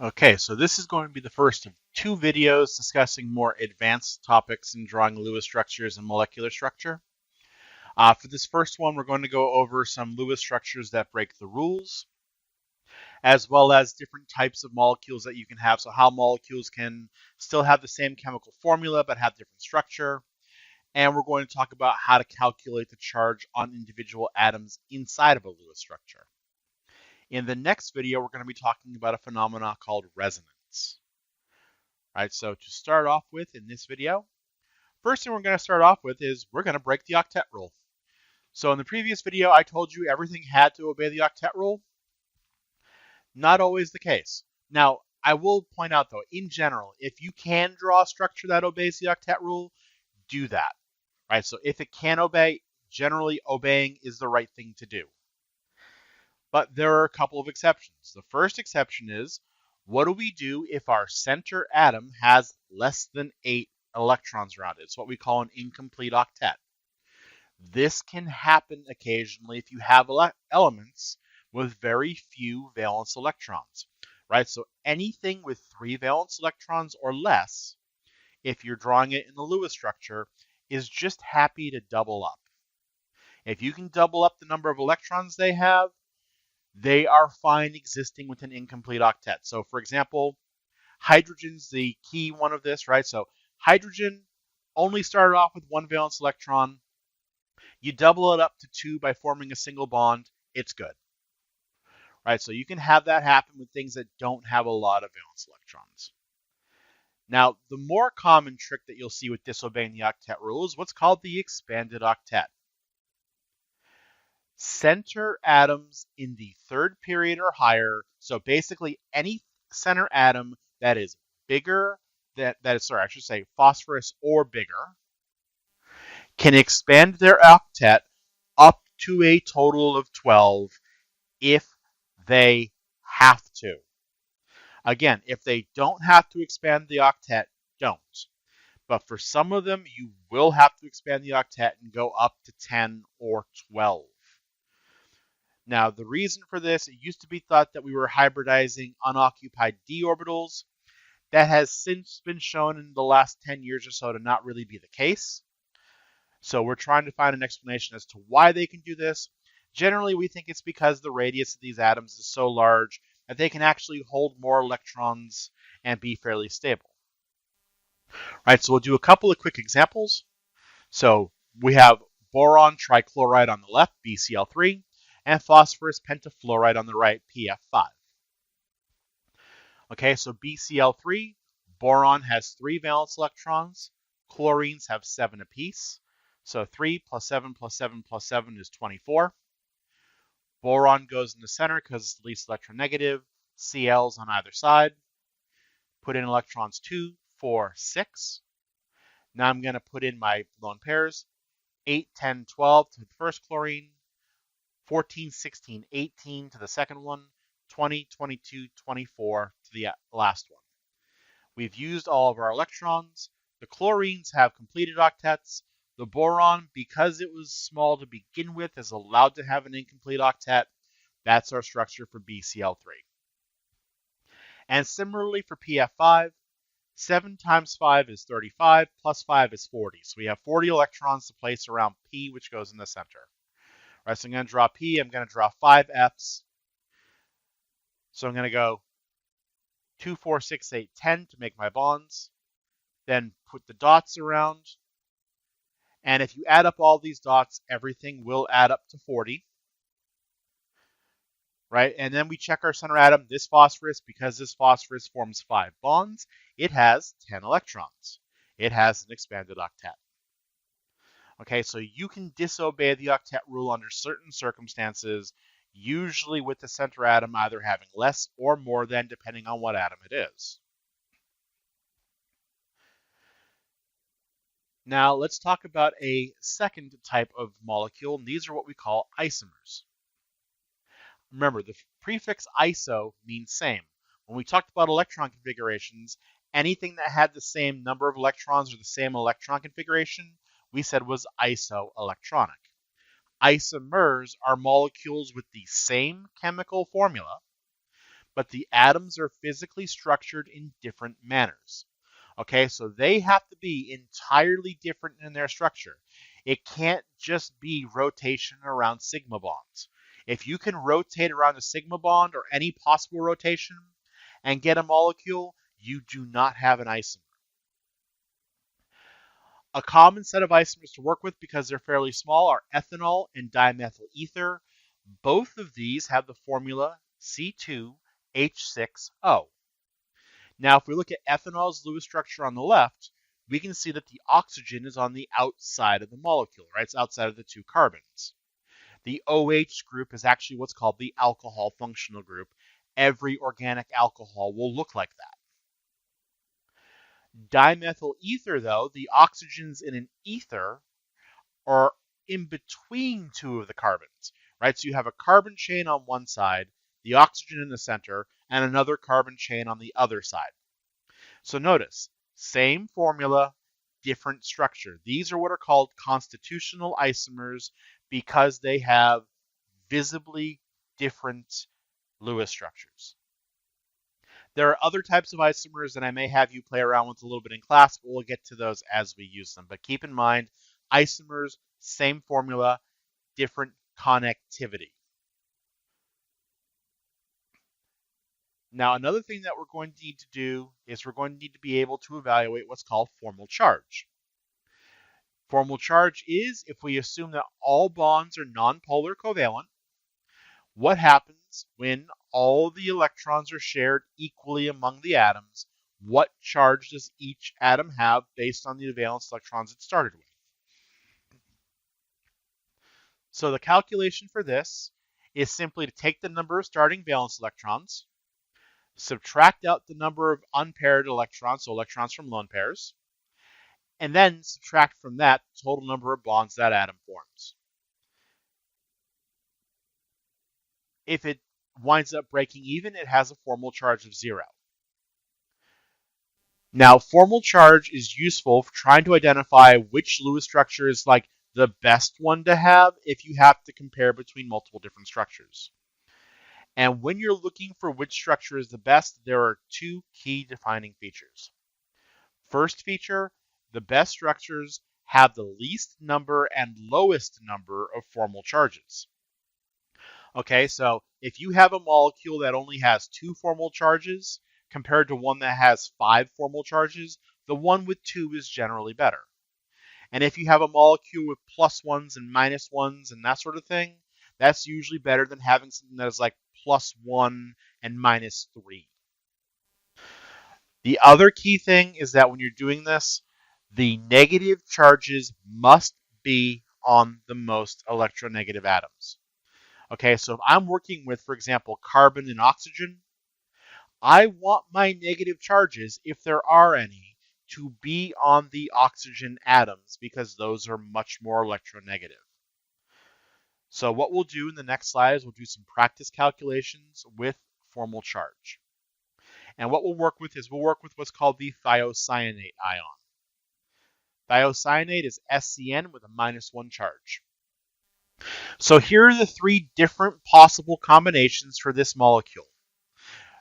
Okay, so this is going to be the first of two videos discussing more advanced topics in drawing Lewis structures and molecular structure. For this first one, we're going to go over some Lewis structures that break the rules, as well as different types of molecules that you can have. So how molecules can still have the same chemical formula but have different structure. And we're going to talk about how to calculate the charge on individual atoms inside of a Lewis structure. In the next video, we're going to be talking about a phenomenon called resonance. All right, so to start off with in this video, first thing we're going to start off with is we're going to break the octet rule. So in the previous video, I told you everything had to obey the octet rule. Not always the case. Now, I will point out though, in general, if you can draw a structure that obeys the octet rule, do that. Right? So if it can obey, generally obeying is the right thing to do. But there are a couple of exceptions. The first exception is, what do we do if our center atom has less than 8 electrons around it? It's what we call an incomplete octet. This can happen occasionally if you have elements with very few valence electrons, right? So anything with 3 valence electrons or less, if you're drawing it in the Lewis structure, is just happy to double up. If you can double up the number of electrons they have, they are fine existing with an incomplete octet. So for example, hydrogen's the key one of this, right? So hydrogen only started off with 1 valence electron. You double it up to 2 by forming a single bond, it's good. Right? So you can have that happen with things that don't have a lot of valence electrons. Now, the more common trick that you'll see with disobeying the octet rule is what's called the expanded octet. Center atoms in the third period or higher, so basically any center atom that is bigger, I should say phosphorus or bigger, can expand their octet up to a total of 12 if they have to. Again, if they don't have to expand the octet, don't. But for some of them, you will have to expand the octet and go up to 10 or 12. Now, the reason for this, it used to be thought that we were hybridizing unoccupied d orbitals. That has since been shown in the last 10 years or so to not really be the case. So we're trying to find an explanation as to why they can do this. Generally, we think it's because the radius of these atoms is so large that they can actually hold more electrons and be fairly stable. Right, so we'll do a couple of quick examples. So we have boron trichloride on the left, BCl3, and phosphorus pentafluoride on the right, PF5. Okay, so BCl3, boron has 3 valence electrons, chlorines have 7 apiece. So 3 plus 7 plus 7 plus 7 is 24. Boron goes in the center because it's the least electronegative. Cl's on either side. Put in electrons 2, 4, 6. Now I'm going to put in my lone pairs. 8, 10, 12 to the first chlorine. 14, 16, 18 to the second one. 20, 22, 24 to the last one. We've used all of our electrons. The chlorines have completed octets. The boron, because it was small to begin with, is allowed to have an incomplete octet. That's our structure for BCl3. And similarly for PF5, 7 times 5 is 35, plus 5 is 40. So we have 40 electrons to place around P, which goes in the center. All right, so I'm going to draw P. I'm going to draw 5 Fs. So I'm going to go 2, 4, 6, 8, 10 to make my bonds. Then put the dots around. And if you add up all these dots, everything will add up to 40. Right? And then we check our center atom, this phosphorus, because this phosphorus forms 5 bonds, it has 10 electrons. It has an expanded octet. Okay, so you can disobey the octet rule under certain circumstances, usually with the center atom either having less or more than, depending on what atom it is. Now let's talk about a second type of molecule, and these are what we call isomers. Remember, the prefix iso means same. When we talked about electron configurations, anything that had the same number of electrons or the same electron configuration, we said was isoelectronic. Isomers are molecules with the same chemical formula, but the atoms are physically structured in different manners. Okay, so they have to be entirely different in their structure. It can't just be rotation around sigma bonds. If you can rotate around a sigma bond or any possible rotation and get a molecule, you do not have an isomer. A common set of isomers to work with because they're fairly small are ethanol and dimethyl ether. Both of these have the formula C2H6O. Now, if we look at ethanol's Lewis structure on the left, we can see that the oxygen is on the outside of the molecule, right? It's outside of the two carbons. The OH group is actually what's called the alcohol functional group. Every organic alcohol will look like that. Dimethyl ether, though, the oxygens in an ether are in between two of the carbons, right? So you have a carbon chain on one side, the oxygen in the center, and another carbon chain on the other side. So notice, same formula, different structure. These are what are called constitutional isomers because they have visibly different Lewis structures. There are other types of isomers that I may have you play around with a little bit in class, but we'll get to those as we use them. But keep in mind, isomers, same formula, different connectivity. Now, another thing that we're going to need to do is we're going to need to be able to evaluate what's called formal charge. Formal charge is if we assume that all bonds are nonpolar covalent, what happens when all the electrons are shared equally among the atoms? What charge does each atom have based on the valence electrons it started with? So the calculation for this is simply to take the number of starting valence electrons, subtract out the number of unpaired electrons, so electrons from lone pairs, and then subtract from that the total number of bonds that atom forms. If it winds up breaking even, it has a formal charge of 0. Now, formal charge is useful for trying to identify which Lewis structure is like the best one to have if you have to compare between multiple different structures. And when you're looking for which structure is the best, there are two key defining features. First feature, the best structures have the least number and lowest number of formal charges. Okay, so if you have a molecule that only has 2 formal charges compared to one that has 5 formal charges, the one with 2 is generally better. And if you have a molecule with +1s and -1s and that sort of thing, that's usually better than having something that is like +1 and -3. The other key thing is that when you're doing this, the negative charges must be on the most electronegative atoms. Okay, so if I'm working with, for example, carbon and oxygen, I want my negative charges, if there are any, to be on the oxygen atoms because those are much more electronegative. So what we'll do in the next slide is we'll do some practice calculations with formal charge. And what we'll work with is we'll work with what's called the thiocyanate ion. Thiocyanate is SCN with a -1 charge. So here are the 3 different possible combinations for this molecule.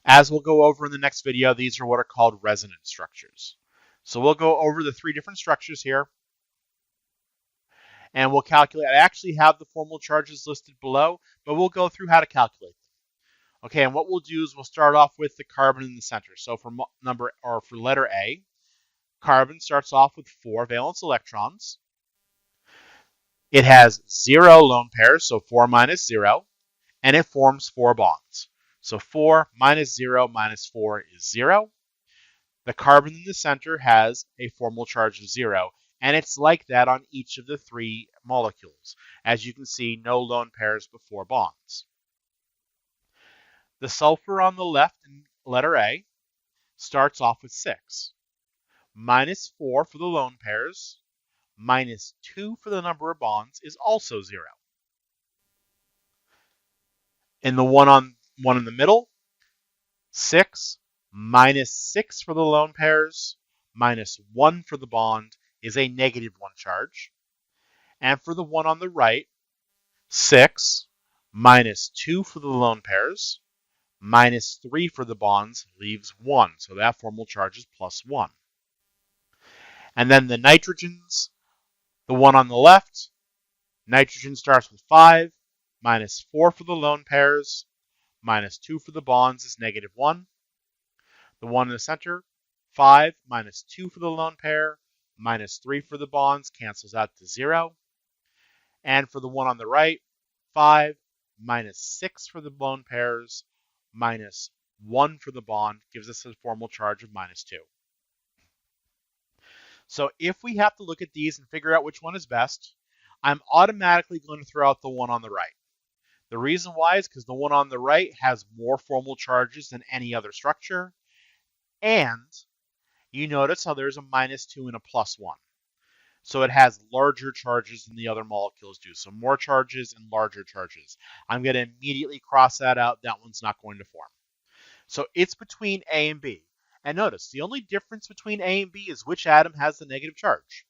As we'll go over in the next video, these are what are called resonance structures. So we'll go over the 3 different structures here. And we'll calculate. I actually have the formal charges listed below, but we'll go through how to calculate them. Okay, and what we'll do is we'll start off with the carbon in the center. So for letter A, carbon starts off with 4 valence electrons. It has 0 lone pairs, so 4 minus 0, and it forms 4 bonds. So 4 minus 0 minus 4 is 0. The carbon in the center has a formal charge of 0, and it's like that on each of the 3 molecules. As you can see, no lone pairs before bonds. The sulfur on the left in letter A starts off with 6. Minus 4 for the lone pairs, minus 2 for the number of bonds is also 0. In the one in the middle, 6 minus 6 for the lone pairs, minus 1 for the bond is a -1 charge. And for the one on the right, 6 minus 2 for the lone pairs, Minus 3 for the bonds leaves 1, so that formal charge is plus 1. And then the nitrogens, the one on the left, nitrogen starts with 5, minus 4 for the lone pairs, minus 2 for the bonds is negative 1. The one in the center, 5 minus 2 for the lone pair, minus 3 for the bonds cancels out to 0. And for the one on the right, 5 minus 6 for the lone pairs, minus 1 for the bond gives us a formal charge of minus 2. So if we have to look at these and figure out which one is best, I'm automatically going to throw out the one on the right. The reason why is because the one on the right has more formal charges than any other structure, and you notice how there's a minus 2 and a plus 1. So it has larger charges than the other molecules do. So more charges and larger charges. I'm going to immediately cross that out. That one's not going to form. So it's between A and B. And notice, the only difference between A and B is which atom has the negative charge.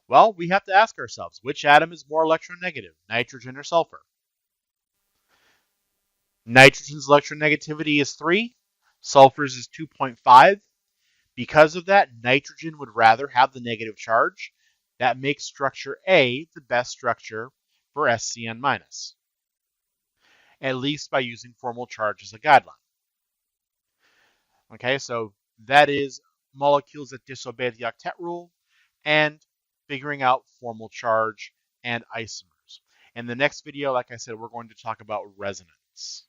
Well, we have to ask ourselves, which atom is more electronegative, nitrogen or sulfur? Nitrogen's electronegativity is 3. Sulfur's is 2.5. Because of that, nitrogen would rather have the negative charge. That makes structure A the best structure for SCN-, at least by using formal charge as a guideline. Okay, so that is molecules that disobey the octet rule and figuring out formal charge and isomers. In the next video, like I said, we're going to talk about resonance.